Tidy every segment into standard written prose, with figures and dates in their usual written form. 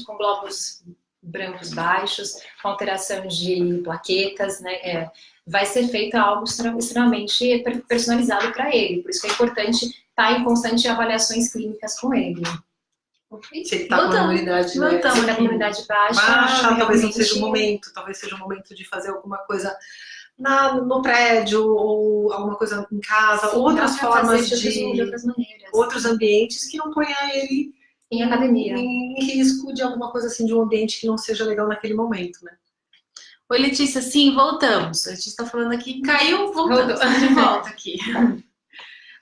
principalmente com glóbulos brancos baixos, com alteração de plaquetas, né? Vai ser feito algo extremamente personalizado para ele. Por isso que é importante estar em constante avaliações clínicas com ele. Se ele está com a imunidade, né? Se tá com a imunidade baixa, talvez não seja o momento, talvez seja o momento de fazer alguma coisa no prédio, ou alguma coisa em casa, outras formas de outras maneiras. Outros ambientes que não ponha ele em academia, em risco de alguma coisa assim, de um ambiente que não seja legal naquele momento, né? Oi, Letícia, sim, voltamos. A gente está falando aqui, caiu, voltamos, de volta aqui.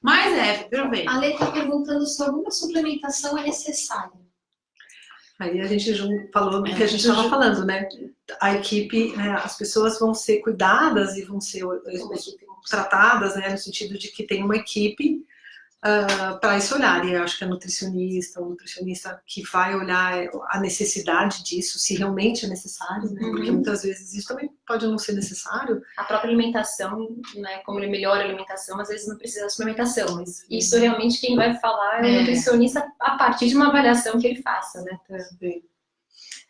Mas aproveita. A Lê está perguntando se alguma suplementação é necessária. Aí a gente falou que a gente estava falando, né? A equipe, né, as pessoas vão ser cuidadas e vão ser tratadas, né, no sentido de que tem uma equipe para esse olhar. E eu acho que o nutricionista que vai olhar a necessidade disso, se realmente é necessário, né? Porque muitas vezes isso também pode não ser necessário. A própria alimentação, né, como ele melhora a alimentação, às vezes não precisa de suplementação, mas isso realmente quem vai falar é o nutricionista a partir de uma avaliação que ele faça, né? Também.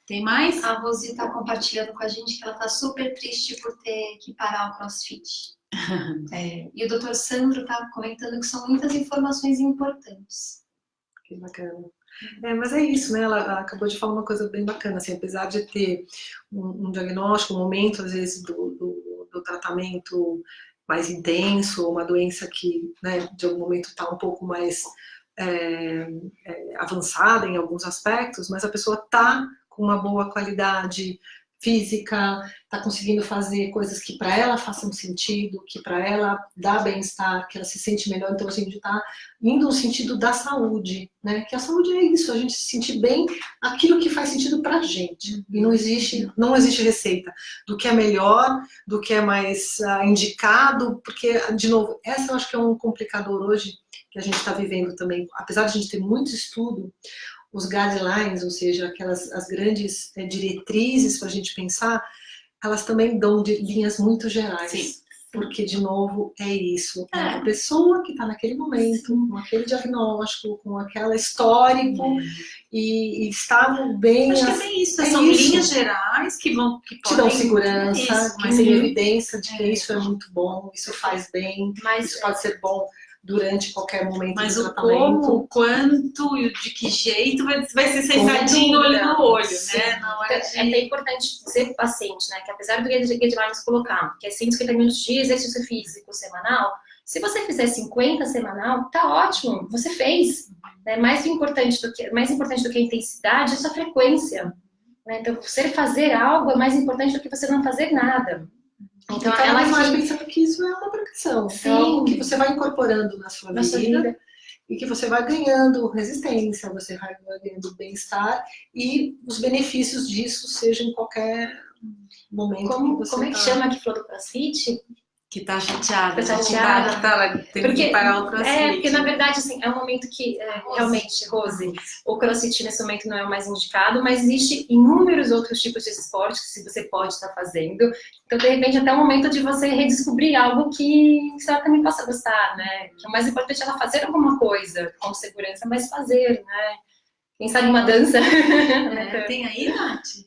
Tem mais? A Rosi está compartilhando com a gente que ela está super triste por ter que parar o CrossFit. E o Dr. Sandro está comentando que são muitas informações importantes. Que bacana. Mas é isso, né? Ela acabou de falar uma coisa bem bacana, assim, apesar de ter um diagnóstico, um momento, às vezes, do tratamento mais intenso, uma doença que, né, de algum momento está um pouco mais avançada em alguns aspectos, mas a pessoa está com uma boa qualidade física, está conseguindo fazer coisas que para ela façam sentido, que para ela dá bem-estar, que ela se sente melhor. Então a gente está indo no sentido da saúde, né? Que a saúde é isso, a gente se sentir bem, aquilo que faz sentido para a gente. E não existe receita do que é melhor, do que é mais indicado, porque, de novo, essa eu acho que é um complicador hoje que a gente está vivendo também. Apesar de a gente ter muito estudo, os guidelines, ou seja, as grandes diretrizes para a gente pensar, elas também dão linhas muito gerais. Sim. Porque, de novo, é isso. É a pessoa que está naquele momento, com aquele diagnóstico, com aquela histórico, e estavam bem... Acho que é bem isso. São linhas gerais que te dão segurança, que tem evidência de que isso é muito bom, isso faz bem, isso pode ser bom durante qualquer momento do tratamento. Mas o como, o quanto e de que jeito vai ser sentadinho olho no olho, né? Não é até importante dizer para o paciente, né, que apesar do guidelines colocar que é 150 minutos de exercício físico semanal, se você fizer 50 semanal, tá ótimo, você fez. Né? Mais importante do que a intensidade é a sua frequência. Né? Então, você fazer algo é mais importante do que você não fazer nada. Então, ela vai pensando que isso é uma progressão. É algo que você vai incorporando na sua vida e que você vai ganhando resistência, você vai ganhando bem-estar e os benefícios disso, seja em qualquer momento. Como é que chama que falou do CrossFit? Que tá chateada, que tá tendo que parar o CrossFit. Porque na verdade, assim, é um momento que, realmente, Rose, o CrossFit nesse momento não é o mais indicado, mas existe inúmeros outros tipos de esportes que você pode estar fazendo. Então, de repente, até o momento de você redescobrir algo que você também possa gostar, né? Que o mais importante é ela fazer alguma coisa com segurança, mas fazer, né? Quem sabe uma dança. Tem aí, Nath?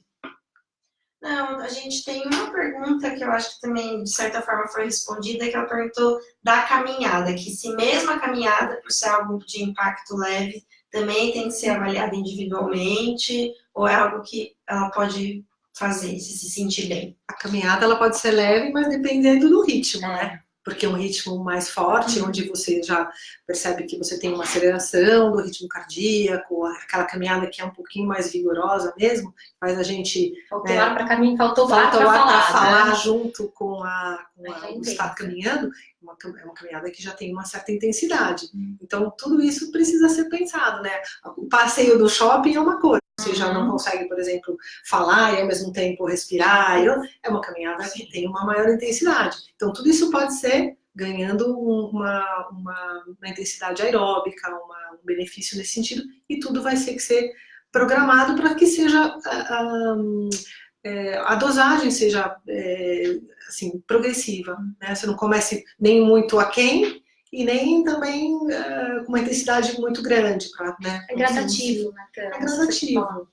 Não, a gente tem uma pergunta que eu acho que também, de certa forma, foi respondida, que ela perguntou da caminhada, que se mesmo a caminhada, por ser algo de impacto leve, também tem que ser avaliada individualmente, ou é algo que ela pode fazer, se sentir bem? A caminhada, ela pode ser leve, mas dependendo do ritmo, né? Porque é um ritmo mais forte, onde você já percebe que você tem uma aceleração do ritmo cardíaco, aquela caminhada que é um pouquinho mais vigorosa mesmo, faz a gente... Faltou ar para caminhar, faltou ar para falar junto com o estar caminhando, é uma caminhada que já tem uma certa intensidade. Então, tudo isso precisa ser pensado, né? O passeio do shopping é uma coisa. Você já não consegue, por exemplo, falar e ao mesmo tempo respirar. É uma caminhada que tem uma maior intensidade. Então, tudo isso pode ser ganhando uma intensidade aeróbica, um benefício nesse sentido, e tudo vai ter que ser programado para que seja a dosagem seja assim, progressiva, né? Você não comece nem muito aquém e nem também com uma intensidade muito grande. É gradativo, né? É gradativo.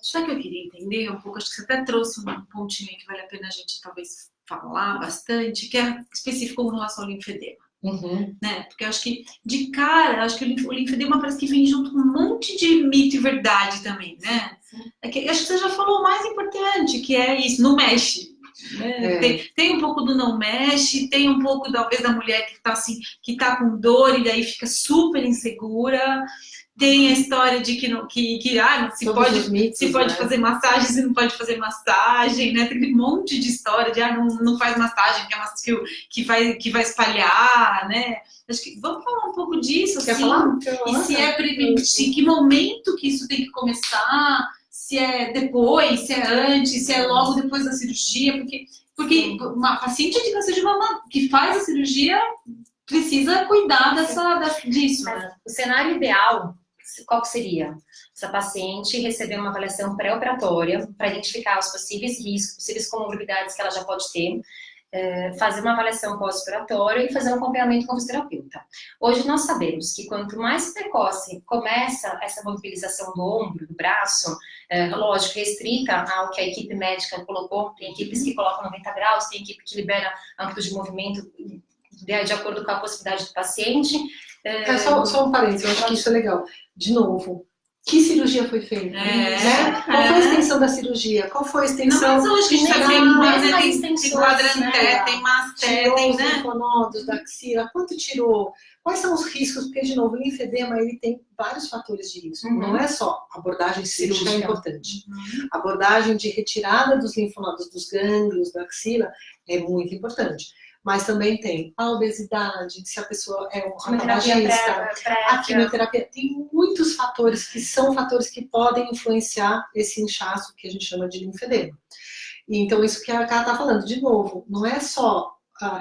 Sabe o que eu queria entender um pouco? Acho que você até trouxe um pontinho aí que vale a pena a gente talvez falar bastante, que é específico com relação ao linfedema. Né? Porque eu acho que, de cara, acho que o linfedema parece que vem junto com um monte de mito e verdade também, né? Acho que você já falou o mais importante, que é isso, não mexe. Né? Tem um pouco do não mexe, tem um pouco talvez da mulher que tá assim, que tá com dor e daí fica super insegura. Tem a história de que não se pode fazer massagem, se não pode fazer massagem, né? Tem um monte de história de não faz massagem, que vai espalhar, né? Acho que vamos falar um pouco disso, assim. Quer falar? E se é em que momento que isso tem que começar, se é depois, se é antes, se é logo depois da cirurgia, porque uma paciente de câncer de mama que faz a cirurgia precisa cuidar disso, né? O cenário ideal, qual que seria? Essa paciente receber uma avaliação pré-operatória para identificar os possíveis riscos, possíveis comorbidades que ela já pode ter, fazer uma avaliação pós-operatória e fazer um acompanhamento com o fisioterapeuta. Hoje nós sabemos que quanto mais precoce começa essa mobilização do ombro, do braço, lógico, restrita ao que a equipe médica colocou, tem equipes que colocam 90 graus, tem equipe que libera amplitude de movimento de acordo com a possibilidade do paciente. Só um parênteses, eu acho que isso é legal. De novo, que cirurgia foi feita? Qual foi a extensão da cirurgia? Qual foi a extensão? Não, mas hoje que a gente tá vendo, tem quadranté, tem masté, tem os linfonodos da axila, quanto tirou? Quais são os riscos? Porque, de novo, o linfedema ele tem vários fatores de risco. Não é só a abordagem cirúrgica é importante. A abordagem de retirada dos linfonodos, dos gânglios da axila é muito importante. Mas também tem a obesidade, se a pessoa é um tabagista, a quimioterapia. Tem muitos fatores que são fatores que podem influenciar esse inchaço que a gente chama de linfedema. E então, isso que a Cá está falando, de novo, não é só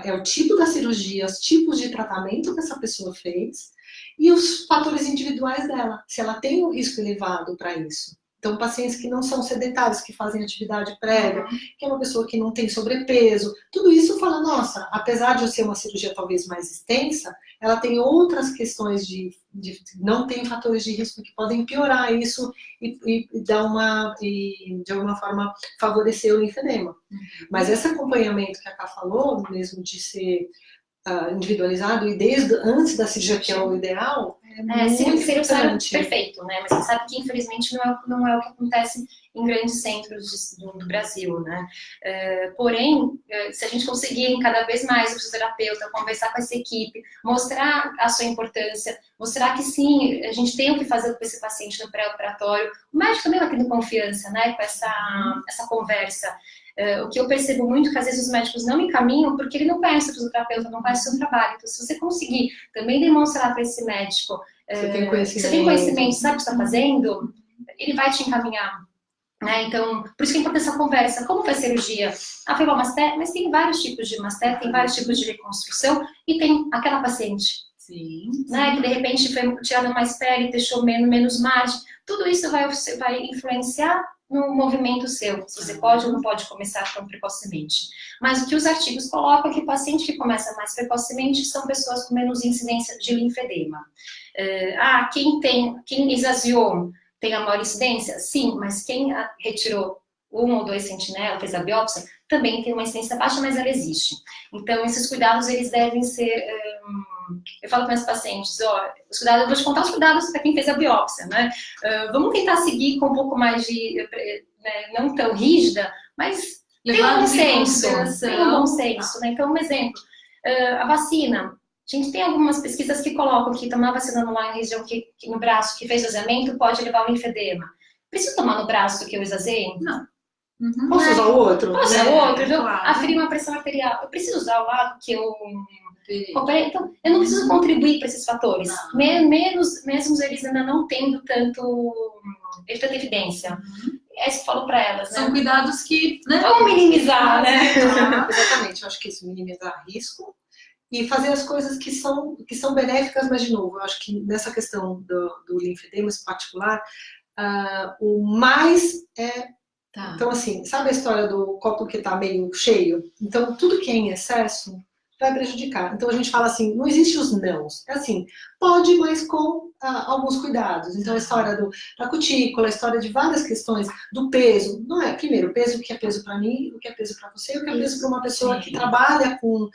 é o tipo da cirurgia, os tipos de tratamento que essa pessoa fez e os fatores individuais dela, se ela tem um risco elevado para isso. Então, pacientes que não são sedentários, que fazem atividade prévia, que é uma pessoa que não tem sobrepeso, tudo isso fala, nossa, apesar de eu ser uma cirurgia talvez mais extensa, ela tem outras questões não tem fatores de risco que podem piorar isso e de alguma forma favorecer o linfedema. Mas esse acompanhamento que a Cá falou, mesmo de ser individualizado e desde antes da cirurgia, que é o ideal, seria o cenário perfeito, né? Mas você sabe que infelizmente não é o que acontece em grandes centros do Brasil, né? Porém, se a gente conseguir cada vez mais o fisioterapeuta conversar com essa equipe, mostrar a sua importância, mostrar que sim, a gente tem o que fazer com esse paciente no pré-operatório, o médico também vai tendo confiança, né? Com essa conversa. O que eu percebo muito é que às vezes os médicos não encaminham porque ele não conhece o fisioterapeuta, não conhece o seu trabalho. Então, se você conseguir também demonstrar para esse médico você tem conhecimento, sabe o que está fazendo, ele vai te encaminhar. Né? Então, por isso que é importante essa conversa. Como foi a cirurgia? Foi uma masté, mas tem vários tipos de masté, tem vários tipos de reconstrução e tem aquela paciente. Sim. Né? Que de repente foi tirada mais pele, deixou menos margem. Tudo isso vai influenciar no movimento seu, se você pode ou não pode começar tão precocemente. Mas o que os artigos colocam é que o paciente que começa mais precocemente são pessoas com menos incidência de linfedema. Quem esvaziou tem a maior incidência? Sim, mas quem retirou 1 ou 2 sentinelas, fez a biópsia, também tem uma incidência baixa, mas ela existe. Então, esses cuidados, eles devem ser... eu falo para meus pacientes, os cuidados, eu vou te contar os cuidados para quem fez a biópsia, né? Vamos tentar seguir com um pouco mais de... não tão rígida, mas tem um bom senso. Tem um bom senso, né? Então, um exemplo, a vacina. A gente tem algumas pesquisas que colocam que tomar vacina numa região no braço que fez esvaziamento pode levar ao linfedema. Preciso tomar no braço que eu esvaziei? Não. Posso usar o outro? Posso usar o outro, viu? Claro. Aferir uma pressão arterial. Eu preciso usar o lado que eu operei. Então, eu não preciso contribuir para esses fatores. Mesmo eles ainda não tendo tanta evidência. É isso que eu falo para elas, né? São cuidados que... Né? Vamos minimizar, né? Exatamente. Eu acho que isso, minimizar risco e fazer as coisas que são benéficas, mas, de novo, eu acho que nessa questão do linfedema em particular, o mais é... Tá. Então, assim, sabe a história do copo que está meio cheio? Então, tudo que é em excesso vai prejudicar. Então, a gente fala assim, não existe os nãos. É assim, pode, mas com alguns cuidados. Então, a história da cutícula, a história de várias questões do peso. Não é, primeiro, o peso, o que é peso para mim, o que é peso para você, o que é peso para uma pessoa que trabalha com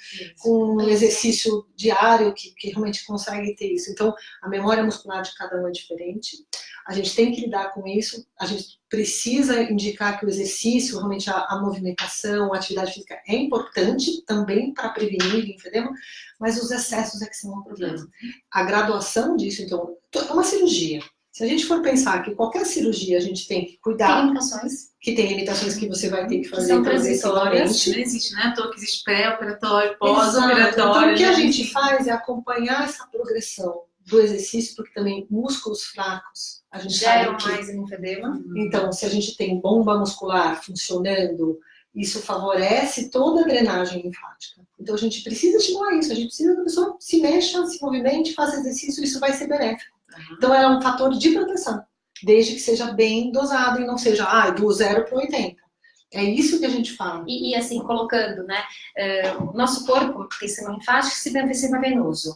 um exercício diário, que realmente consegue ter isso. Então, a memória muscular de cada um é diferente. A gente tem que lidar com isso. A gente precisa indicar que o exercício, realmente a movimentação, a atividade física é importante também para prevenir linfedema, mas os excessos é que são um problema. A graduação disso, então, é uma cirurgia. Se a gente for pensar que qualquer cirurgia a gente tem que cuidar, Tem limitações. que tem limitações que você vai ter que fazer são progressivamente. Não existe, né? À toa que existe pré-operatório, Exato. pós-operatório. Então, o que a né? gente faz é acompanhar essa progressão do exercício, porque também músculos fracos, a gente Geram sabe que... mais linfedema. Então, se a gente tem bomba muscular funcionando, isso favorece toda a drenagem linfática. Então, a gente precisa estimular isso. A gente precisa que a pessoa se mexa, se movimente, faça exercício, isso vai ser benéfico. Então, é um fator de proteção, desde que seja bem dosado e não seja do 0 para 80. É isso que a gente fala. E assim, colocando, né? O nosso corpo tem sistema linfático e sistema venoso.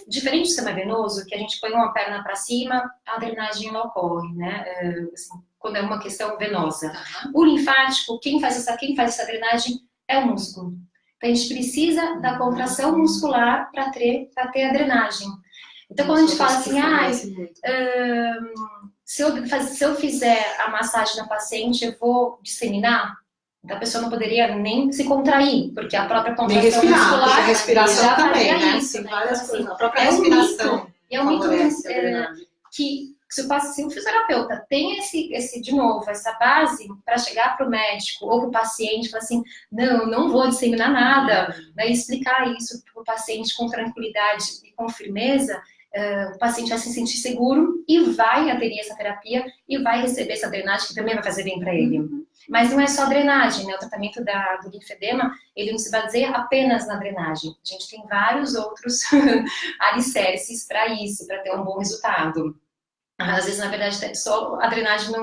Diferente do sistema venoso, que a gente põe uma perna para cima, a drenagem não ocorre, né? Assim, quando é uma questão venosa. O linfático, quem faz essa drenagem é o músculo. Então, a gente precisa da contração muscular para ter a drenagem. Então, quando a gente fala assim, se eu fizer a massagem na paciente, eu vou disseminar, a pessoa não poderia nem se contrair, porque a própria contração muscular a respiração já também, faria né? isso. Tem né? várias Então, coisas. assim, A própria é um respiração mito. E é um mito favorece a drenagem. que se o fisioterapeuta tem de novo, essa base para chegar para o médico ou para o paciente, falar assim, não vou disseminar nada, né, e explicar isso para o paciente com tranquilidade e com firmeza, o paciente vai se sentir seguro e vai aderir a essa terapia e vai receber essa drenagem que também vai fazer bem para ele. Mas não é só drenagem, né? O tratamento do linfedema, ele não se baseia apenas na drenagem. A gente tem vários outros alicerces para isso, para ter um bom resultado. Às vezes, na verdade, só a drenagem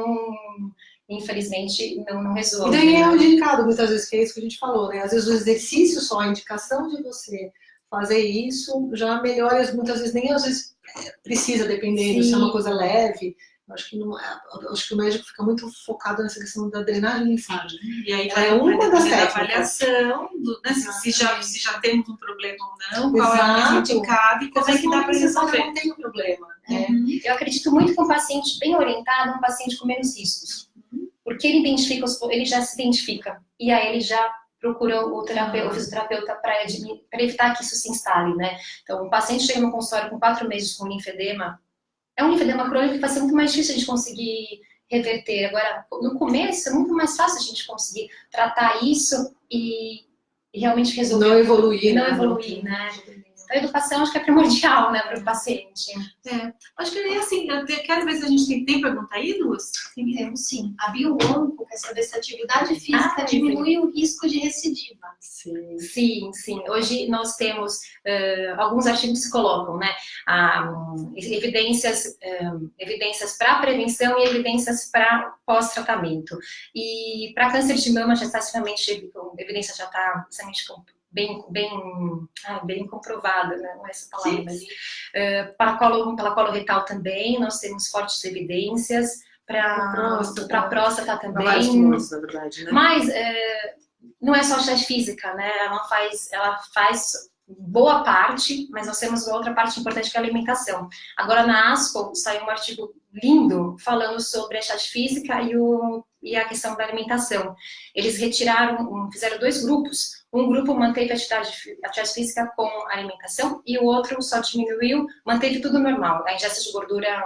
infelizmente, não resolve. E daí é o indicado, muitas vezes, que é isso que a gente falou, né? Às vezes o exercício só, a indicação de você fazer isso já melhora, muitas vezes nem às vezes precisa, dependendo se é uma coisa leve. Acho que o médico fica muito focado nessa questão da drenagem linfática. E aí é uma das técnicas. Avaliação, né, se já temos um problema ou não, qual é o mais indicado e como é que dá para resolver. Não tem um problema. Eu acredito muito que um paciente bem orientado é um paciente com menos riscos. Porque ele já se identifica. E aí ele já procura o fisioterapeuta para evitar que isso se instale, né? Então, um paciente chega no consultório com 4 meses com linfedema, é um linfedema crônico que vai ser muito mais difícil a gente conseguir reverter. Agora, no começo, é muito mais fácil a gente conseguir tratar isso e realmente resolver. Não evoluir, né? A educação acho que é primordial, né, para o paciente. Acho que é assim, às vezes a gente tem pergunta aí, Luz? Temos sim. A Bioonco quer saber se a atividade física diminui o risco de recidiva. Sim. Hoje nós temos alguns artigos que colocam, né, evidências para prevenção e evidências para pós-tratamento. E para câncer de mama já está extremamente, a evidência já está extremamente bem comprovada, né? Não é essa palavra, mas para coloretal também, nós temos fortes evidências, para próstata também. Vários tumores, na verdade, né? Mas não é só atividade física, né? Ela faz boa parte, mas nós temos outra parte importante que é a alimentação. Agora na ASCO saiu um artigo lindo falando sobre a atividade física e a questão da alimentação. Eles fizeram 2 grupos. Um grupo manteve a atividade física com alimentação e o outro só diminuiu, manteve tudo normal, a ingesta de gordura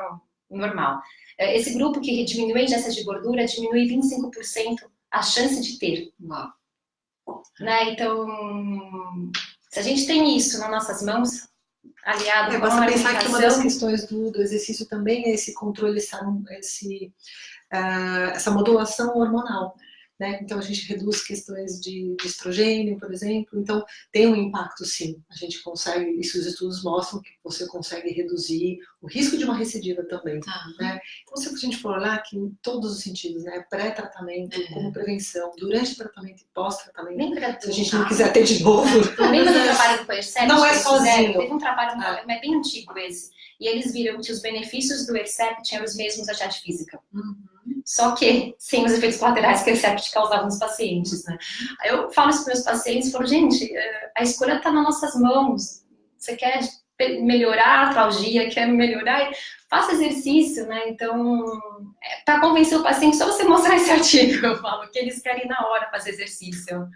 normal. Esse grupo que diminuiu a ingesta de gordura diminui 25% a chance de ter. Né? Então, se a gente tem isso nas nossas mãos, aliado com a basta alimentação... pensar que uma das questões do exercício também é esse controle, essa modulação hormonal. né? Então a gente reduz questões de estrogênio, por exemplo. Então tem um impacto, sim. A gente consegue, isso os estudos mostram que você consegue reduzir o risco de uma recidiva também, né? Então se a gente for olhar aqui em todos os sentidos, né? Pré-tratamento, como prevenção, durante o tratamento e pós-tratamento, se a gente não quiser ter de novo. Lembra do trabalho do Percept? Não é sozinho. Teve um trabalho, é bem antigo esse. E eles viram que os benefícios do Hercept eram os mesmos da atividade física. Só que sem os efeitos colaterais que o Hercept causava nos pacientes, né? Aí eu falo isso para os meus pacientes, falo, gente, a escolha está nas nossas mãos. Você quer melhorar a artralgia, quer melhorar, faça exercício, né? Então, para convencer o paciente, só você mostrar esse artigo, eu falo, que eles querem na hora fazer exercício.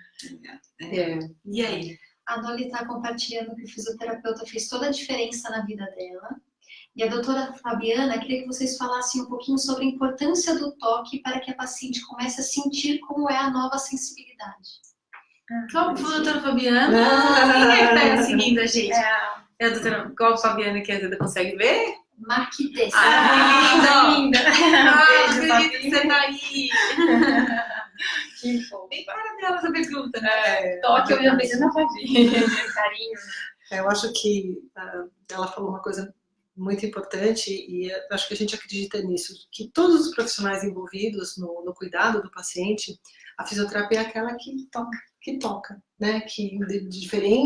E aí? A Dolly está compartilhando que o fisioterapeuta fez toda a diferença na vida dela. E a doutora Fabiana queria que vocês falassem um pouquinho sobre a importância do toque para que a paciente comece a sentir como é a nova sensibilidade. Qual foi a doutora Fabiana? Quem está seguindo a gente? É a doutora, qual a Fabiana que a Duda consegue ver? Marquites. Linda! Beijo, Acredito que você tá aí! Que fofo. Bem cara dela essa pergunta, né? Toque, eu já vejo na Fabi. Carinho. Eu acho que ela falou uma coisa muito importante e eu acho que a gente acredita nisso, que todos os profissionais envolvidos no cuidado do paciente, a fisioterapia é aquela que toca, né?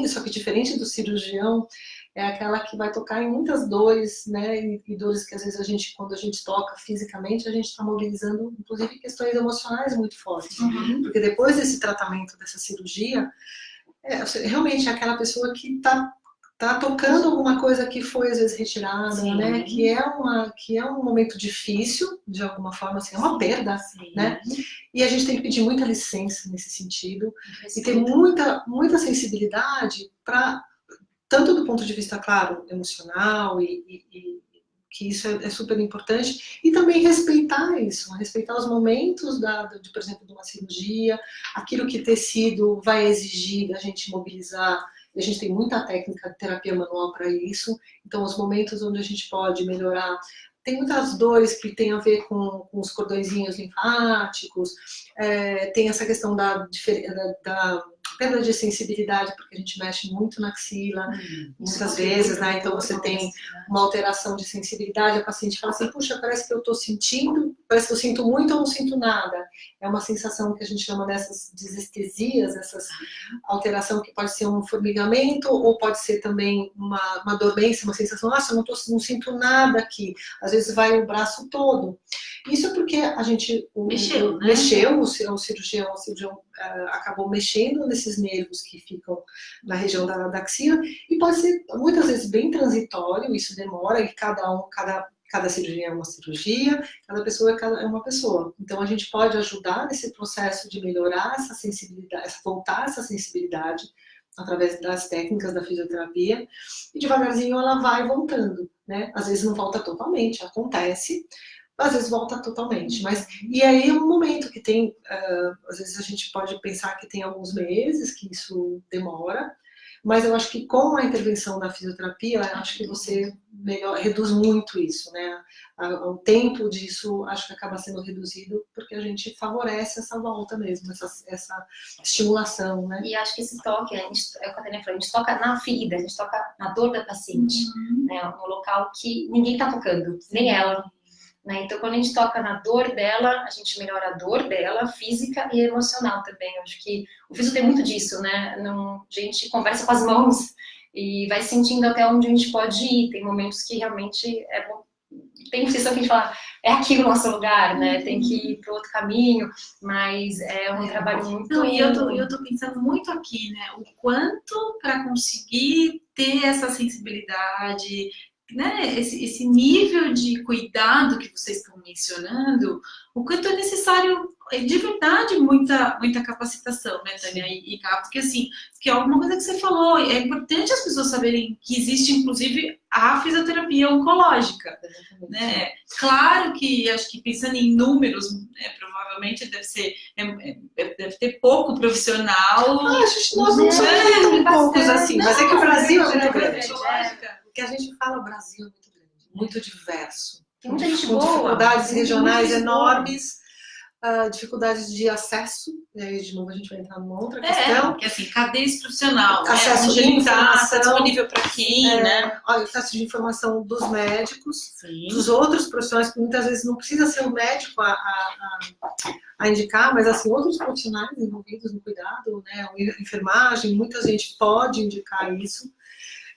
Só que diferente do cirurgião, é aquela que vai tocar em muitas dores, né? E dores que às vezes quando a gente toca fisicamente, a gente está mobilizando, inclusive, questões emocionais muito fortes. Porque depois desse tratamento, dessa cirurgia, realmente é aquela pessoa que tá tocando alguma coisa que foi às vezes retirada, né? Que é um momento difícil, de alguma forma, assim, é uma perda, né? E a gente tem que pedir muita licença nesse sentido e ter muita sensibilidade para, tanto do ponto de vista, claro, emocional e que isso é super importante, e também respeitar isso, respeitar os momentos, por exemplo, de uma cirurgia, aquilo que o tecido vai exigir da gente mobilizar. A gente tem muita técnica de terapia manual para isso, então os momentos onde a gente pode melhorar. Tem muitas dores que tem a ver com os cordõezinhos linfáticos, tem essa questão da perda de sensibilidade, porque a gente mexe muito na axila, muitas vezes, né? Então você tem uma alteração de sensibilidade, a paciente fala assim, puxa, parece que eu estou sentindo, parece que eu sinto muito ou não sinto nada. É uma sensação que a gente chama dessas desestesias, essas alteração que pode ser um formigamento, ou pode ser também uma dormência, uma sensação, nossa, eu não sinto nada aqui. Às vezes vai o braço todo. Isso é porque a gente mexeu, o cirurgião acabou mexendo nesses nervos que ficam na região da axila, e pode ser muitas vezes bem transitório, isso demora, e cada cirurgia é uma cirurgia, cada pessoa é uma pessoa. Então a gente pode ajudar nesse processo de melhorar essa sensibilidade, voltar essa sensibilidade através das técnicas da fisioterapia, e devagarzinho ela vai voltando, né? Às vezes não volta totalmente, acontece, às vezes volta totalmente, e aí é um momento que tem, às vezes a gente pode pensar que tem alguns meses que isso demora, mas eu acho que com a intervenção da fisioterapia, eu acho que você reduz muito isso, né? O tempo disso acho que acaba sendo reduzido porque a gente favorece essa volta mesmo, essa estimulação, né? E acho que esse toque, é o que a Tânia falou, a gente toca na ferida, a gente toca na dor da paciente, né? No local que ninguém tá tocando, nem ela. Né? Então, quando a gente toca na dor dela, a gente melhora a dor dela, física e emocional também. Eu acho que o físico tem muito disso, né? A gente conversa com as mãos e vai sentindo até onde a gente pode ir. Tem momentos que realmente é bom. Tem sessão que a gente fala, é aqui o nosso lugar, né? Tem que ir para outro caminho, mas é um trabalho muito... Não, e eu tô pensando muito aqui, né? O quanto para conseguir ter essa sensibilidade... Né, esse nível de cuidado que vocês estão mencionando, o quanto é necessário, de verdade, muita capacitação, né, Tânia e Cá, porque assim, que é alguma coisa que você falou, é importante as pessoas saberem que existe, inclusive, a fisioterapia oncológica, né, claro que, acho que pensando em números, provavelmente deve ter pouco profissional. Nós não somos poucos assim, mas é que o Brasil é muito grande. Porque a gente fala o Brasil é muito grande, muito diverso. Tem muita gente com boa. Dificuldades regionais enormes, dificuldades de acesso, e aí de novo a gente vai entrar numa outra questão. Porque assim, cadê esse profissional? Acesso Onde de ele informação, tá disponível para quem, né? Acesso de informação dos médicos, Sim. dos outros profissionais, que muitas vezes não precisa ser o médico a indicar, mas assim, outros profissionais envolvidos no cuidado, né? Enfermagem, muita gente pode indicar isso.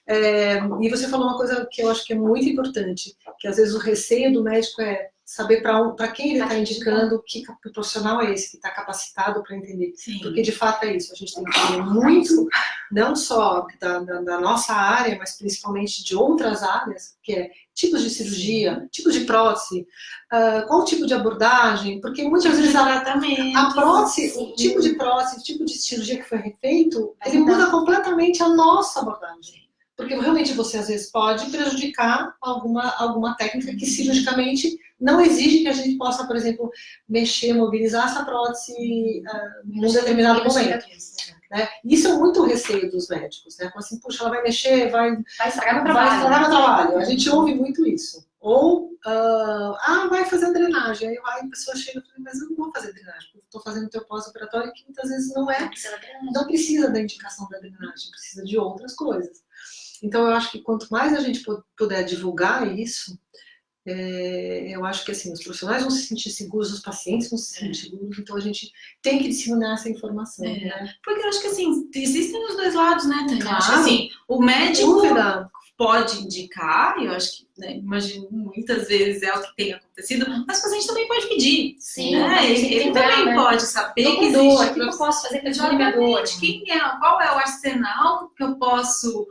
E você falou uma coisa que eu acho que é muito importante, que às vezes o receio do médico é saber para quem ele está indicando, que profissional é esse que está capacitado para entender. Sim. Porque de fato é isso, a gente tem que entender muito, não só da nossa área, mas principalmente de outras áreas, que é tipos de cirurgia, tipos de prótese, qual tipo de abordagem, porque muitas vezes a prótese, o tipo de prótese, o tipo de cirurgia que foi refeito, ele muda completamente a nossa abordagem. Porque realmente você às vezes pode prejudicar alguma técnica que cirurgicamente não exige que a gente possa, por exemplo, mexer, mobilizar essa prótese em um determinado momento. Né? Isso é muito receio dos médicos, né? Assim, puxa, ela vai mexer, vai estragar meu vai trabalho. estragar meu trabalho. A gente ouve muito isso. Ou, vai fazer drenagem. Aí a pessoa chega e fala, mas eu não vou fazer drenagem, porque eu estou fazendo o teu pós-operatório, que muitas vezes não precisa da indicação da drenagem, precisa de outras coisas. Então, eu acho que quanto mais a gente puder divulgar isso, eu acho que assim, os profissionais vão se sentir seguros, os pacientes vão se sentir seguros, então a gente tem que disseminar essa informação. Né? Porque eu acho que assim, existem os dois lados, né, Tânia? Claro. Acho que assim, o médico Dúvida. pode indicar, eu acho que, né, imagino, muitas vezes é o que tem acontecido, mas o paciente também pode pedir. Sim, né? Ele também pode saber que existe. O que eu posso fazer para diminuir minha dor? Qual é o arsenal que eu posso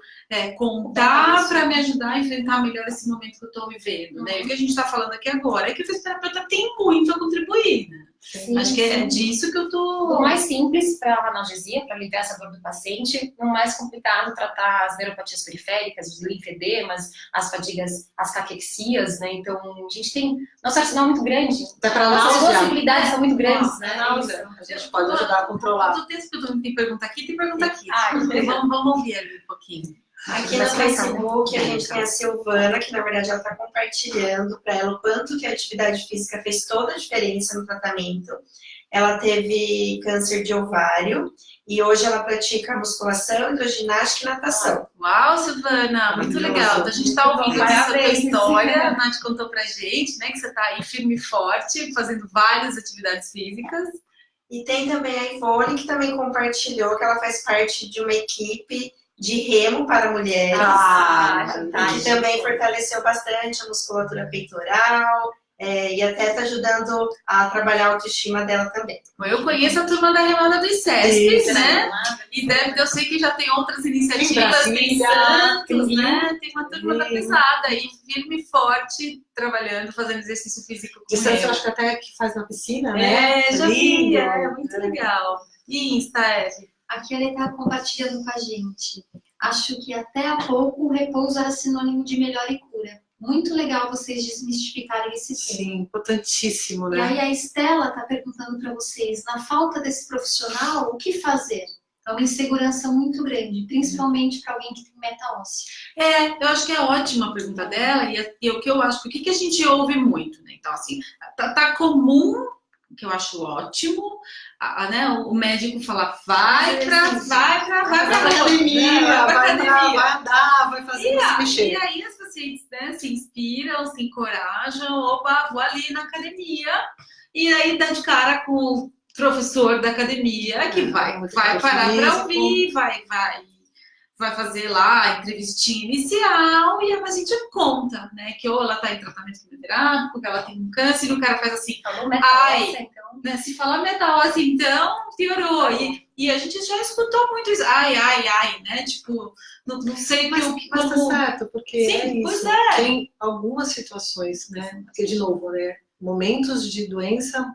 contar para me ajudar a enfrentar melhor esse momento que eu estou vivendo, né? O que a gente está falando aqui agora é que o fisioterapeuta tem muito a contribuir, né? Sim, acho que é disso que eu tô... O mais simples para a analgesia, para aliviar essa dor do paciente, o mais complicado tratar as neuropatias periféricas, os linfedemas, as fadigas, as caquexias, né? Então, a gente tem nosso arsenal muito grande. Até para As náusea. possibilidades são muito grandes, né? Náusea. A gente pode ajudar a controlar. Do texto que eu tô, tem pergunta aqui, tem pergunta aqui. Então, Vamos ouvir ali um pouquinho. Aqui no Facebook a gente tem a Silvana, que na verdade ela está compartilhando para ela o quanto que a atividade física fez toda a diferença no tratamento. Ela teve câncer de ovário e hoje ela pratica musculação, hidroginástica e natação. Uau, Silvana, muito legal. Então, a gente está ouvindo essa tua história, a Nath contou pra gente, né, que você está aí firme e forte, fazendo várias atividades físicas. E tem também a Ivone, que também compartilhou que ela faz parte de uma equipe de remo para mulheres. E que também fortaleceu bastante a musculatura peitoral e até está ajudando a trabalhar a autoestima dela também. Eu conheço a turma da remada do ICESP, né? E eu sei que já tem outras iniciativas em Santos, né? Tem uma turma pesada aí, firme e forte, trabalhando, fazendo exercício físico com Isso eu acho que até que faz na piscina, né? Já vi, muito legal. E Insta, Aqui ele está compartilhando com a gente. Acho que até há pouco o repouso era sinônimo de melhora e cura. Muito legal vocês desmistificarem esse tema. Sim, importantíssimo, né? E aí a Estela está perguntando para vocês, na falta desse profissional, o que fazer? É uma insegurança muito grande, principalmente para alguém que tem meta óssea. Eu acho que é ótima a pergunta dela e o que eu acho, o que a gente ouve muito, né? Então, assim, tá comum, que eu acho ótimo, né? O médico fala, vai pra academia, vai andar, vai fazer se mexer. E aí as pacientes, né, se inspiram, se encorajam, opa, vou ali na academia, e aí dá de cara com o professor da academia, que vai parar pra ouvir, vai fazer lá a entrevistinha inicial e a paciente conta, né? Que ou ela tá em tratamento quimioterápico, que ela tem um câncer, e o cara faz assim, então. né? Se falar meta-óssea, então, piorou. E a gente já escutou muito isso, né? Tipo, não sei mas tá certo, porque sim, isso. Tem algumas situações, né? Porque, de novo, né? Momentos de doença,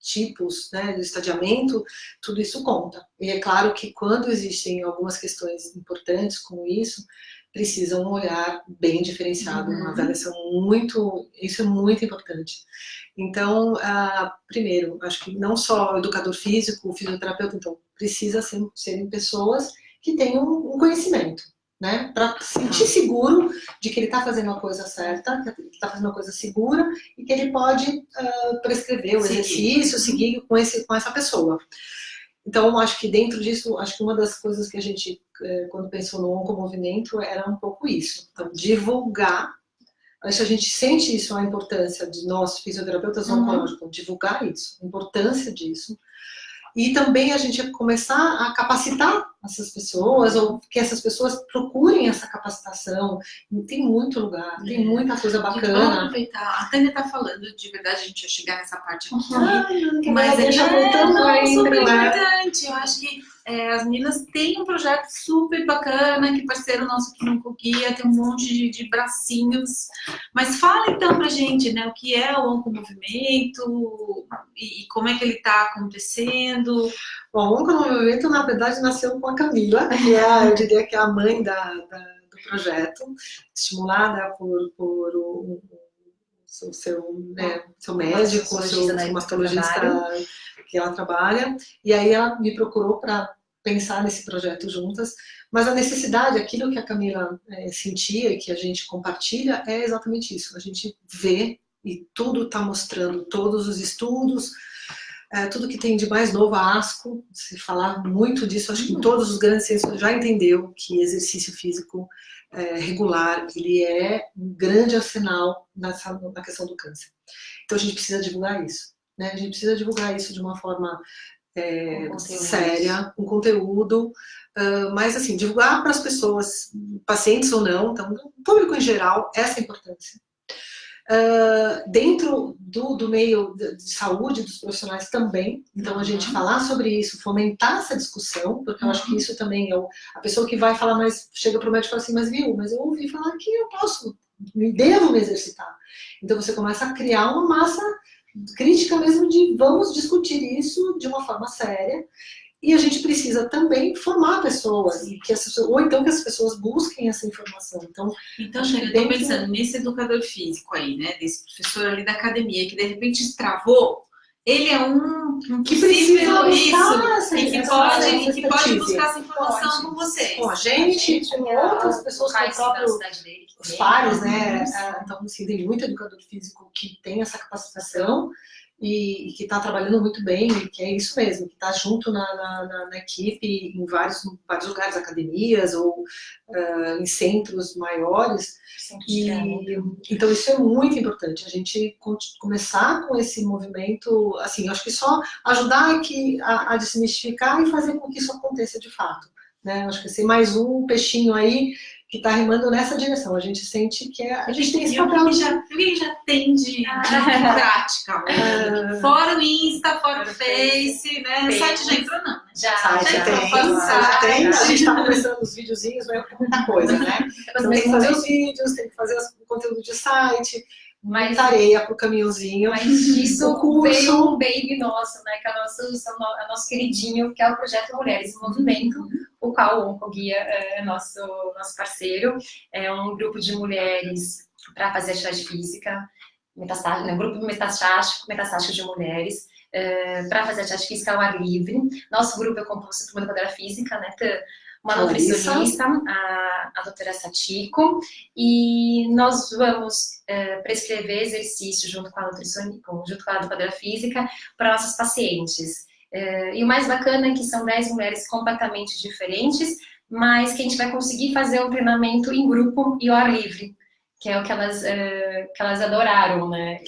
tipos, né, de estadiamento, tudo isso conta. E é claro que quando existem algumas questões importantes como isso, precisa um olhar bem diferenciado, uma avaliação isso é muito importante. Então, primeiro, acho que não só o educador físico, o fisioterapeuta, então, precisa serem pessoas que tenham um conhecimento, né? Para sentir seguro de que ele está fazendo a coisa certa, que ele está fazendo uma coisa segura e que ele pode prescrever o exercício, seguir com essa pessoa. Então, eu acho que dentro disso, acho que uma das coisas que a gente, quando pensou no oncomovimento, era um pouco isso. Então, divulgar. Acho que a gente sente isso, a importância de nós, fisioterapeutas oncológicos, divulgar isso, a importância disso. E também a gente começar a capacitar essas pessoas, ou que essas pessoas procurem essa capacitação. Tem muito lugar, tem muita coisa bacana. Vamos aproveitar. A Tânia está falando, de verdade, a gente ia chegar nessa parte aqui. Mas é super importante. Eu acho que as meninas têm um projeto super bacana, que parceiro nosso aqui no Oncoguia, tem um monte de bracinhos. Mas fala então pra gente, né, o que é o oncomovimento e como é que ele está acontecendo. Bom, o oncomovimento, na verdade, nasceu com a Camila, que é, eu diria que é a mãe do projeto, estimulada por o seu médico, o seu mastologista que ela trabalha, e aí ela me procurou para pensar nesse projeto juntas, mas a necessidade, aquilo que a Camila sentia e que a gente compartilha, é exatamente isso. A gente vê e tudo está mostrando, todos os estudos, tudo que tem de mais novo, a ASCO, se falar muito disso, acho que em todos os grandes centros já entendeu que exercício físico regular, ele é um grande arsenal na questão do câncer. Então a gente precisa divulgar isso, né? A gente precisa divulgar isso de uma forma séria, com conteúdo, mas assim, divulgar para as pessoas, pacientes ou não, então, o público em geral, essa é a importância. Dentro do meio de saúde dos profissionais também, então a gente falar sobre isso, fomentar essa discussão, porque eu acho que isso também é a pessoa que vai falar, mas chega para o médico e fala assim, mas eu ouvi falar que eu devo me exercitar. Então você começa a criar uma massa crítica mesmo de vamos discutir isso de uma forma séria. E a gente precisa também formar pessoas, ou então que as pessoas busquem essa informação. Então eu estou pensando nesse educador físico aí, né? Desse professor ali da academia, que de repente estravou, ele é um que precisa isso, e que pode buscar essa informação com vocês. Com a gente, com outras pessoas, com o próprio os pares, né? Então, assim, tem muito educador físico que tem essa capacitação, e que está trabalhando muito bem, e que é isso mesmo, que está junto na equipe em vários lugares, academias ou em centros maiores. Então isso é muito importante, a gente começar com esse movimento, assim, eu acho que só ajudar a desmistificar e fazer com que isso aconteça de fato, né? Eu acho que ser mais um peixinho aí que está remando nessa direção. A gente sente que a gente tem esse papel. O que já tem de prática? Fora o Insta, fora o Face, né? O site já entrou, não? Já tem. A gente está começando os videozinhos, vai com muita coisa, né? Então tem que fazer os vídeos, tem que fazer o conteúdo de site, muita areia pro caminhãozinho. Mas isso veio um baby nosso, né? Que é o nosso queridinho, que é o Projeto Mulheres em Movimento, o qual o Oncoguia é nosso parceiro. É um grupo de mulheres para fazer atividade física, um grupo metastático de mulheres, para fazer atividade física ao ar livre. Nosso grupo é composto por uma educadora física, né? Uma nutricionista, a doutora Satiko, e nós vamos prescrever exercício junto com a educadora física para nossas pacientes. E o mais bacana é que são 10 mulheres completamente diferentes, mas que a gente vai conseguir fazer um treinamento em grupo e ao ar livre, que é o que elas adoraram, né?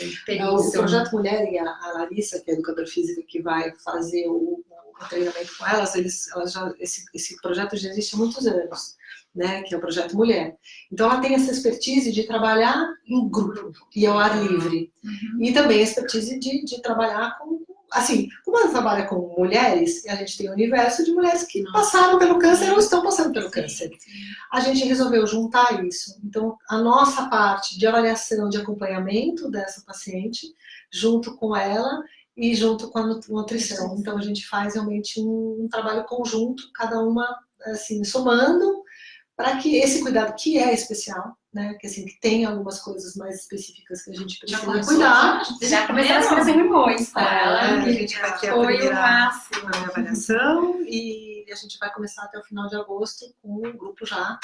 O Projeto Mulher e a Larissa, que é a educadora física, que vai fazer o treinamento com elas, esse projeto já existe há muitos anos, né? Que é o Projeto Mulher. Então ela tem essa expertise de trabalhar em grupo e ao ar livre. E também a expertise de trabalhar assim, como ela trabalha com mulheres, e a gente tem um universo de mulheres que passaram pelo câncer ou estão passando pelo câncer. A gente resolveu juntar isso. Então, a nossa parte de avaliação, de acompanhamento dessa paciente, junto com ela e junto com a nutrição. Então, a gente faz realmente um trabalho conjunto, cada uma, assim, somando, para que esse cuidado, que é especial, né, que assim, que tem algumas coisas mais específicas que a gente precisa cuidar. Já começaram as coisas reuniões com ela. A gente vai ter a primeira avaliação e a gente vai começar até o final de agosto com um grupo já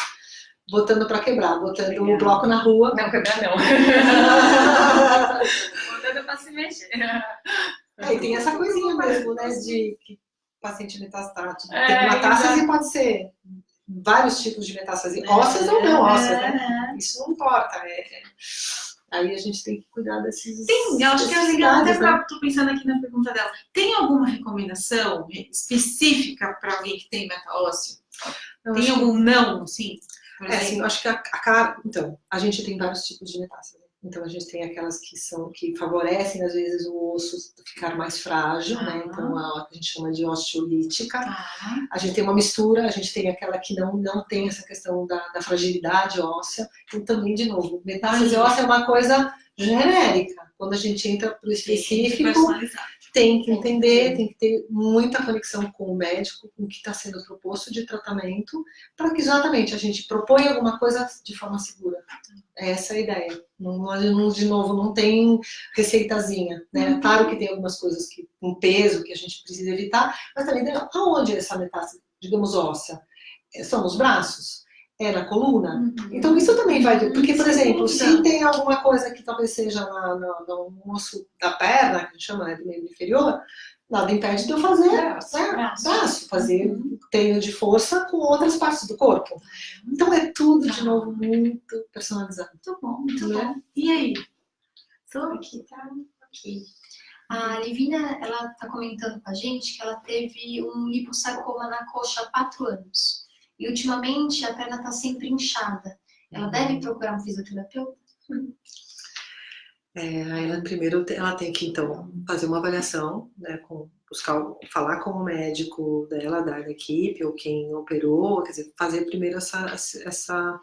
botando para quebrar, botando o bloco na rua. Não, quebrar não. Botando pra se mexer. E tem essa coisinha mesmo, né, de que paciente metastático. Tem É, metástase pode ser vários tipos de metástase, ósseas ou não ósseas, né? Isso não importa. Aí a gente tem que cuidar desses. Tem, eu acho que é legal, até né? tô pensando aqui na pergunta dela. Tem alguma recomendação específica para alguém que tem metaósseo? Tem algum não, sim? Assim, eu acho que então, a gente tem vários tipos de metástase. Então, a gente tem aquelas que favorecem, às vezes, o osso ficar mais frágil, né? Então, a que a gente chama de osteolítica. A gente tem uma mistura, a gente tem aquela que não tem essa questão da fragilidade óssea. E também, de novo, metástase óssea é uma coisa genérica. Quando a gente entra para o específico, tem que entender, tem que ter muita conexão com o médico, com o que está sendo proposto de tratamento, para que exatamente a gente proponha alguma coisa de forma segura. Essa é a ideia. De novo, não tem receitazinha, né? Claro que tem algumas coisas com peso que a gente precisa evitar, mas também aonde é essa metástase, digamos, óssea? São os braços? É na coluna? Então isso também vai... Porque, por exemplo, se tem alguma coisa que talvez seja no osso da perna, que a gente chama, né, do membro inferior, nada impede de eu fazer braço, fazer treino de força com outras partes do corpo. Então é tudo, de novo, muito personalizado. Muito bom, muito bom. E aí? Aqui tá ok. A Livina, ela está comentando com a gente que ela teve um liposarcoma na coxa há 4 anos. E ultimamente a perna está sempre inchada. Ela deve procurar um fisioterapeuta? Primeiro ela tem que, então, fazer uma avaliação, né, falar com o médico dela, da equipe, ou quem operou, quer dizer, fazer primeiro essa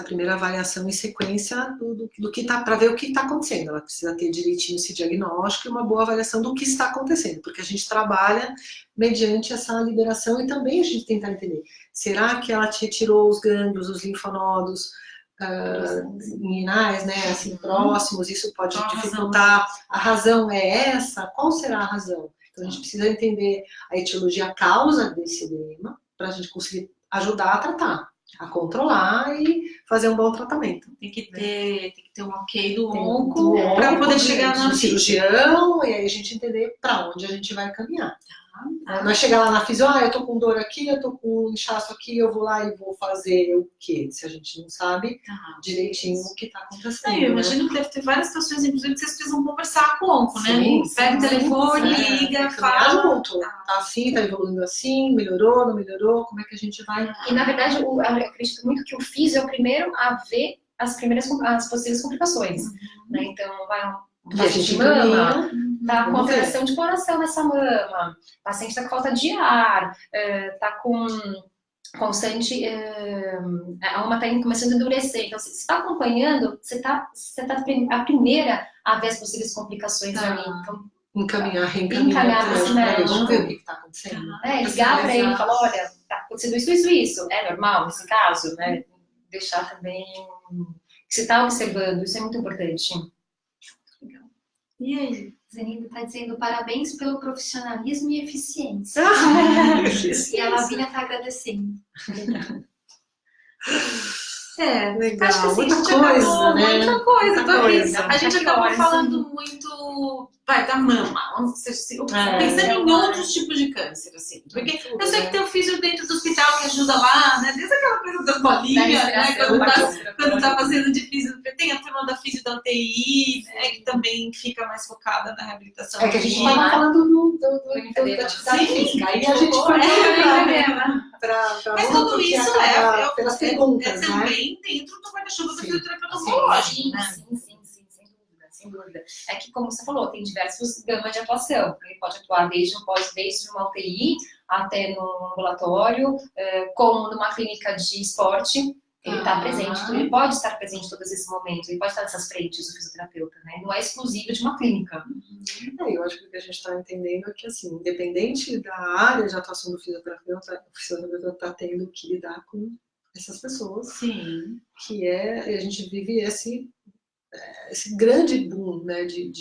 primeira avaliação em sequência do que tá, para ver o que está acontecendo. Ela precisa ter direitinho esse diagnóstico e uma boa avaliação do que está acontecendo, porque a gente trabalha mediante essa liberação e também a gente tentar entender, será que ela tirou os gânglios, os linfonodos inguinais, né, assim, próximos, isso pode dificultar, a razão é essa? Qual será a razão? Então a gente precisa entender a etiologia, a causa desse edema, para a gente conseguir ajudar a tratar, a controlar e fazer um bom tratamento. Tem que ter um ok do onco para poder chegar no cirurgião e aí a gente entender para onde a gente vai caminhar. Não é chegar lá na fisio, eu tô com dor aqui, eu tô com inchaço aqui, eu vou lá e vou fazer o quê? Se a gente não sabe direitinho o que tá acontecendo. Eu imagino que deve ter várias situações, inclusive, que vocês precisam conversar com o onco, né? Pega o telefone, liga, fala. Junto. Tá assim, tá evoluindo assim, melhorou, não melhorou, como é que a gente vai... E, na verdade, eu acredito muito que o fisio é o primeiro a ver as possíveis complicações. Né? Então, vai de mama, tá com alteração de coloração nessa mama, o paciente está com falta de ar, tá com constante, a mama está começando a endurecer. Então, se você está acompanhando, você tá a primeira a ver as possíveis complicações ali. Então, reencaminhar para o médico. Vamos ver o que está acontecendo. Ligar para ele e falar, olha, tá acontecendo isso. É normal nesse caso, né? Deixar também que você está observando, isso é muito importante. E aí? Zenilda está dizendo parabéns pelo profissionalismo e eficiência. E a Lavínia está agradecendo. Legal. Acho que assim, Muita coisa, né? Muita coisa. A gente acabou olha, falando muito da mama. Pensando em outros tipos de câncer, assim. Porque eu sei que tem o físio dentro do hospital que ajuda lá, né? Desde aquela coisa da bolinha, né? Quando tá fazendo de físio. Tem a turma da físio da UTI, né? Que também fica mais focada na reabilitação. É que a gente estava falando da atividade física. Aí a gente foi mas tudo isso pelas perguntas, né? Também dentro do guarda-chuva do fisioterapeuta oncológico, né? Sim, sem dúvida. É que, como você falou, tem diversos gamas de atuação. Ele pode atuar desde uma UTI até no ambulatório, como numa clínica de esporte. Ele está presente, então ele pode estar presente em todos esses momentos, ele pode estar nessas frentes do fisioterapeuta, né? Não é exclusivo de uma clínica. Eu acho que o que a gente está entendendo é que, assim, independente da área de atuação do fisioterapeuta, o fisioterapeuta está tendo que lidar com essas pessoas. Sim. Que a gente vive esse grande boom, né, de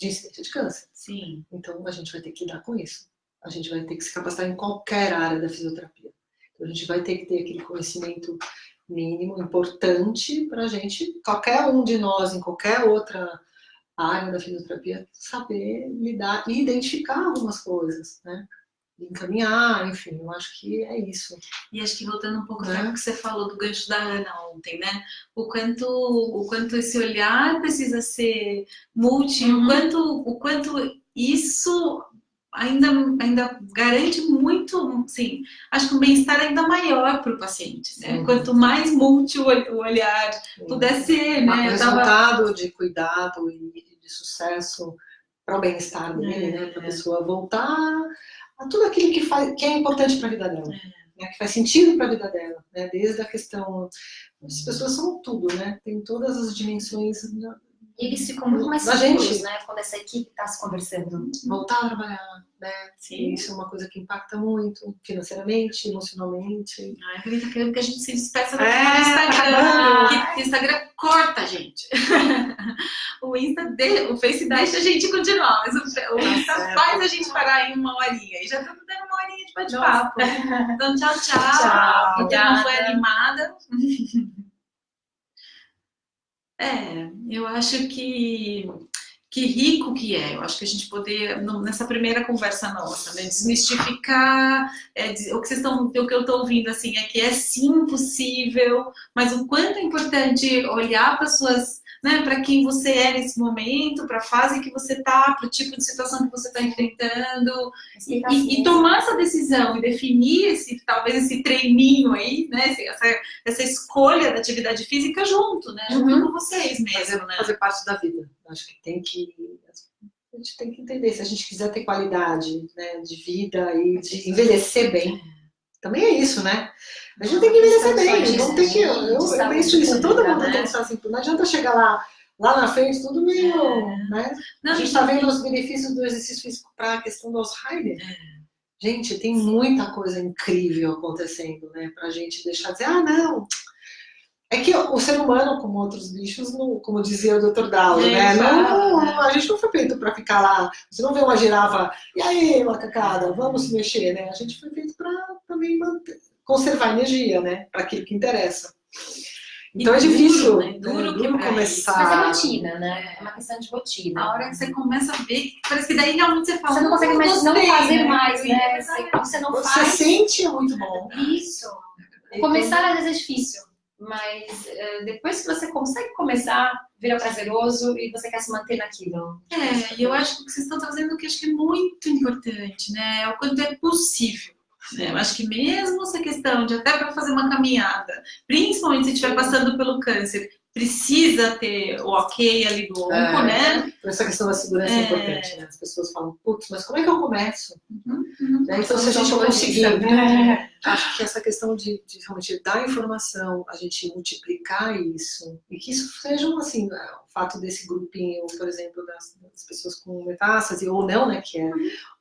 incidência de câncer. Sim. Então a gente vai ter que lidar com isso. A gente vai ter que se capacitar em qualquer área da fisioterapia. A gente vai ter que ter aquele conhecimento mínimo, importante para a gente, qualquer um de nós, em qualquer outra área da fisioterapia, saber lidar e identificar algumas coisas, né? Encaminhar, enfim, eu acho que é isso. E acho que voltando um pouco para o que você falou do gancho da Ana ontem, né? O quanto esse olhar precisa ser multi, o quanto isso ainda garante muito, sim, acho que um bem-estar ainda maior para o paciente, né? Quanto mais multi o olhar puder ser, né? O resultado de cuidado e de sucesso para o bem-estar dele, né? Para a pessoa voltar a tudo aquilo que é importante para a vida dela, né? Que faz sentido para a vida dela, né? Desde a questão, as pessoas são tudo, né? Tem todas as dimensões. Eles ficam muito mais seguros, né? Quando essa equipe está se conversando. Voltar a trabalhar, né? Sim. Isso é uma coisa que impacta muito, financeiramente, emocionalmente. A Evelyn tá querendo que a gente se despeça do Instagram. Que o Instagram corta a gente. O Face deixa a gente continuar, mas o Insta faz a gente parar em 1 horinha. E já estamos dando 1 horinha de bate-papo. Então, tchau. Tchau. Então, não foi animada. Eu acho que rico que é. Eu acho que a gente poder, nessa primeira conversa nossa, né, desmistificar o que eu estou ouvindo, assim, é que é sim possível, mas o quanto é importante olhar para suas, né, para quem você é nesse momento, para a fase que você está, para o tipo de situação que você está enfrentando, e tomar essa decisão e definir talvez esse treininho aí, né, essa escolha da atividade física junto, né, junto com vocês mesmo, né? Fazer parte da vida. Acho que a gente tem que entender, se a gente quiser ter qualidade, né, de vida e de envelhecer bem, também é isso, né? A gente tem que envelhecer bem, não tem que. Eu penso isso, todo mundo tem que estar assim, não adianta chegar lá na frente, tudo meio. Né? A gente está vendo os benefícios do exercício físico para a questão do Alzheimer. Gente, tem muita coisa incrível acontecendo, né? Para a gente deixar de dizer, não. É que o ser humano, como outros bichos, como dizia o Dr. Dowler, né? A gente não foi feito para ficar lá. Você não vê uma girafa, e aí, macacada, vamos se mexer, né? A gente foi feito para também conservar energia, né? Para aquilo que interessa. Então é difícil, né? Duro começar. Mas é rotina, né? É uma questão de rotina. A hora que você começa a ver, parece que daí realmente você fala. Você não consegue mais não fazer mais, né? Você não você faz. Você sente, é muito bom. Isso. Começar às vezes é difícil. Mas depois que você consegue começar, vira prazeroso e você quer se manter naquilo. E eu acho que o que vocês estão trazendo que acho que é muito importante, né? É o quanto é possível. Né? Eu acho que mesmo essa questão de até para fazer uma caminhada, principalmente se estiver passando pelo câncer, precisa ter o ok ali do onco, né? Essa questão da segurança é importante, né? As pessoas falam, putz, mas como é que eu começo? Né? Então, se a gente conseguir, acho que essa questão de realmente dar informação, a gente multiplicar isso, e que isso seja, assim, o fato desse grupinho, por exemplo, das pessoas com metástase, ou não, né? Que é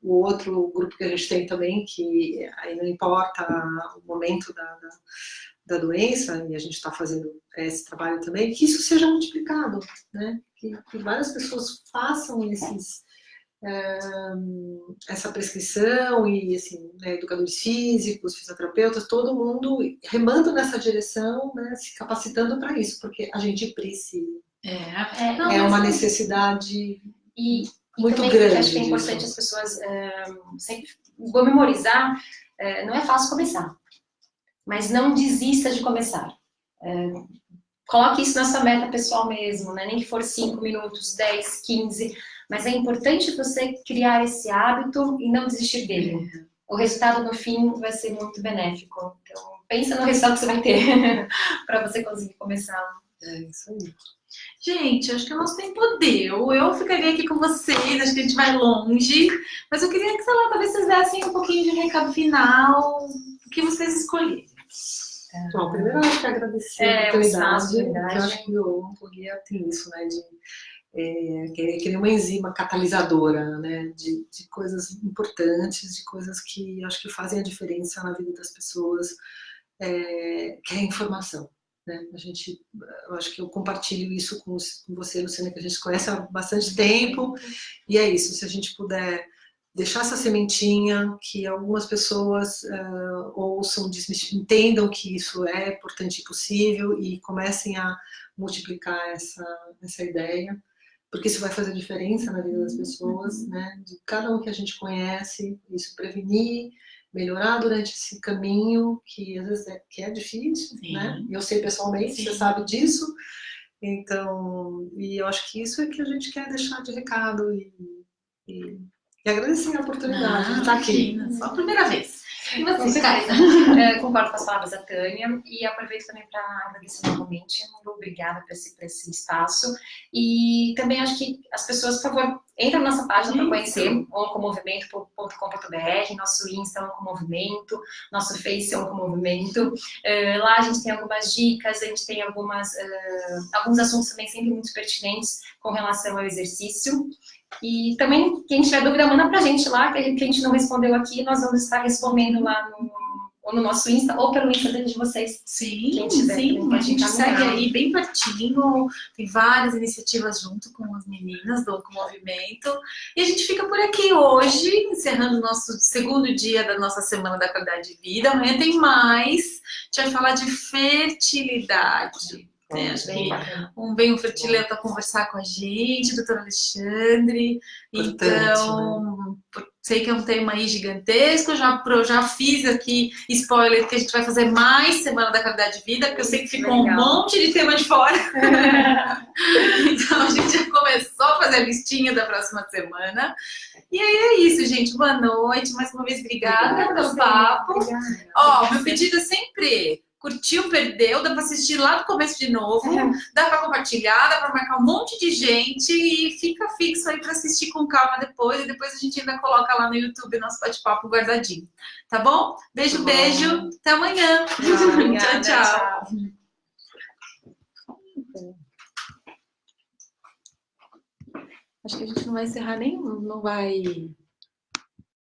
o outro grupo que a gente tem também, que aí não importa o momento da doença, e a gente está fazendo esse trabalho também, que isso seja multiplicado, né? Que várias pessoas façam essa prescrição e, assim, né, educadores físicos, fisioterapeutas, todo mundo remando nessa direção, né, se capacitando para isso, porque a gente precisa. É uma necessidade muito também, grande. Acho que é importante as pessoas sempre vou memorizar. Não é fácil começar. Mas não desista de começar. Coloque isso na sua meta pessoal mesmo, né? Nem que for 5 minutos, 10, 15. Mas é importante você criar esse hábito e não desistir dele. O resultado no fim vai ser muito benéfico. Então, pensa no resultado que você vai ter para você conseguir começar. É isso aí. Gente, acho que o nosso tempo deu. Eu ficaria aqui com vocês, acho que a gente vai longe. Mas eu queria que, sei lá, talvez vocês dessem um pouquinho de recado final, o que vocês escolherem. Bom, primeiro eu acho que agradecer a oportunidade, porque eu acho que o Oncoguia tem isso, né, que é uma enzima catalisadora, né, de coisas importantes, de coisas que acho que fazem a diferença na vida das pessoas, que é a informação. Né? Eu acho que eu compartilho isso com você, Luciana, que a gente conhece há bastante tempo, e é isso, se a gente puder deixar essa sementinha, que algumas pessoas ouçam, entendam que isso é importante e possível e comecem a multiplicar essa ideia, porque isso vai fazer diferença na vida das pessoas, né? De cada um que a gente conhece, isso prevenir, melhorar durante esse caminho, que às vezes é difícil, né? Eu sei pessoalmente, você sabe disso. Então, e eu acho que isso é que a gente quer deixar de recado e agradecer a oportunidade de estar aqui. Só a primeira vez. E você, Karina? Concordo com as palavras da Tânia e aproveito também para agradecer novamente. Muito obrigada por esse espaço. E também acho que as pessoas, por favor, entrem na nossa página para conhecer oncomovimento.com.br, nosso Insta Oncomovimento, nosso Face Oncomovimento. Lá a gente tem algumas dicas, a gente tem alguns assuntos também sempre muito pertinentes com relação ao exercício. E também, quem tiver dúvida, manda pra gente lá, que a gente não respondeu aqui, nós vamos estar respondendo lá no nosso Insta, ou pelo Instagram de vocês. Sim, a gente segue aí bem pertinho, tem várias iniciativas junto com as meninas do Oncomovimento, e a gente fica por aqui hoje, encerrando o nosso segundo dia da nossa Semana da Qualidade de Vida. Amanhã tem mais, a gente vai falar de fertilidade. Acho que vem um fertileta conversar com a gente, doutor Alexandre. Então, sei que é um tema aí gigantesco. Já fiz aqui spoiler que a gente vai fazer mais Semana da Qualidade de Vida, porque eu sei que ficou um monte de tema de fora. Então, a gente já começou a fazer a listinha da próxima semana. E aí é isso, gente. Boa noite. Mais uma vez, obrigada pelo papo. Ó, meu pedido é sempre... Curtiu, perdeu, dá para assistir lá do começo de novo, dá para compartilhar, dá para marcar um monte de gente e fica fixo aí para assistir com calma depois, e depois a gente ainda coloca lá no YouTube nosso bate-papo guardadinho, tá bom? Beijo, beijo, até amanhã. Obrigada, tchau. Acho que a gente não vai encerrar nem, não vai...